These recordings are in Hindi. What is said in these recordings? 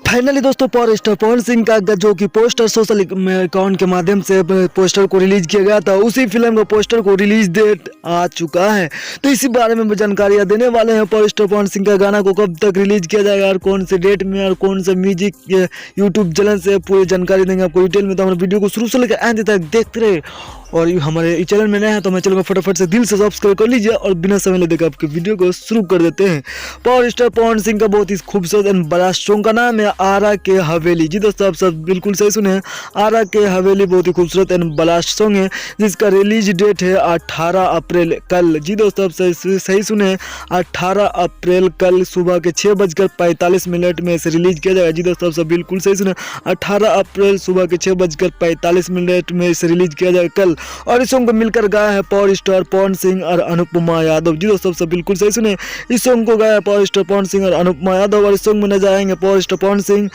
फाइनली दोस्तों पावर स्टार पवन सिंह का जो कि पोस्टर सोशल अकाउंट के माध्यम से पोस्टर को रिलीज किया गया था, उसी फिल्म का पोस्टर को रिलीज डेट आ चुका है। तो इसी बारे में जानकारियां देने वाले हैं। पावर स्टार पवन सिंह का गाना को कब तक रिलीज किया जाएगा और कौन से डेट में और कौन से म्यूजिक यूट्यूब चैनल से पूरी जानकारी देंगे आपको डिटेल में। तो हमारे वीडियो को शुरू से लेकर अंत तक देखते रहे और हमारे चैनल में नए हैं तो हमारे चैनल को फटाफट से दिल से सब्सक्राइब कर लीजिए और बिना समय लेते आपके वीडियो को शुरू कर देते हैं। पावर स्टार पवन सिंह का बहुत ही खूबसूरत एंड बड़ा सॉन्ग का नाम है आरा के हवेली। जी दोस्तों, आप सब बिल्कुल सही सुने हैं, आरा के हवेली बहुत ही खूबसूरत एंड बड़ा सॉन्ग है जिसका रिलीज डेट है 18 अप्रैल कल। जी दोस्तों, आप सही सुने हैं, 18 अप्रैल कल सुबह के 6:45 में इसे रिलीज किया जाएगा। जी दोस्तों, आप सब बिल्कुल सही सुने, 18 अप्रैल सुबह के 6:45 में इसे रिलीज किया जाएगा कल। और इस सॉन्ग को मिलकर गाया है पावर स्टार पवन सिंह और अनुपमा यादव। जी दोस्तों, सब बिल्कुल सही सुने, इस सॉन्ग को गाया है पावर स्टार पवन सिंह और अनुपमा यादव। और इस सॉन्ग में नजर आएंगे पावर स्टार पवन सिंह,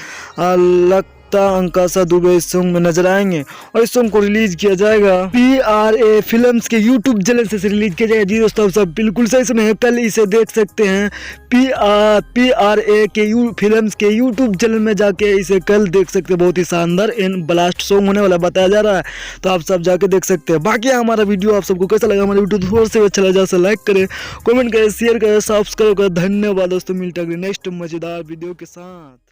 अंकाशा दुबे इस सॉन्ग में नजर आएंगे। और इस सॉन्ग को रिलीज किया जाएगा PRA फिल्म्स के यूट्यूब चैनल से रिलीज किया जाएगा। जी दोस्तों, सब बिल्कुल सही सुने हैं, कल इसे देख सकते हैं PRA के फिल्म्स के यूट्यूब चैनल में जाके इसे कल देख सकते हैं। बहुत ही शानदार एंड ब्लास्ट सॉन्ग होने वाला बताया जा रहा है, तो आप सब जाके देख सकते हैं। बाकी हमारा वीडियो आप सबको कैसा लगा, हमारा वीडियो थोड़ा से अच्छा लगा जैसे लाइक करें, कमेंट करें, शेयर करें, सब्सक्राइब करें। धन्यवाद दोस्तों, मिलते हैं नेक्स्ट मजेदार वीडियो के साथ।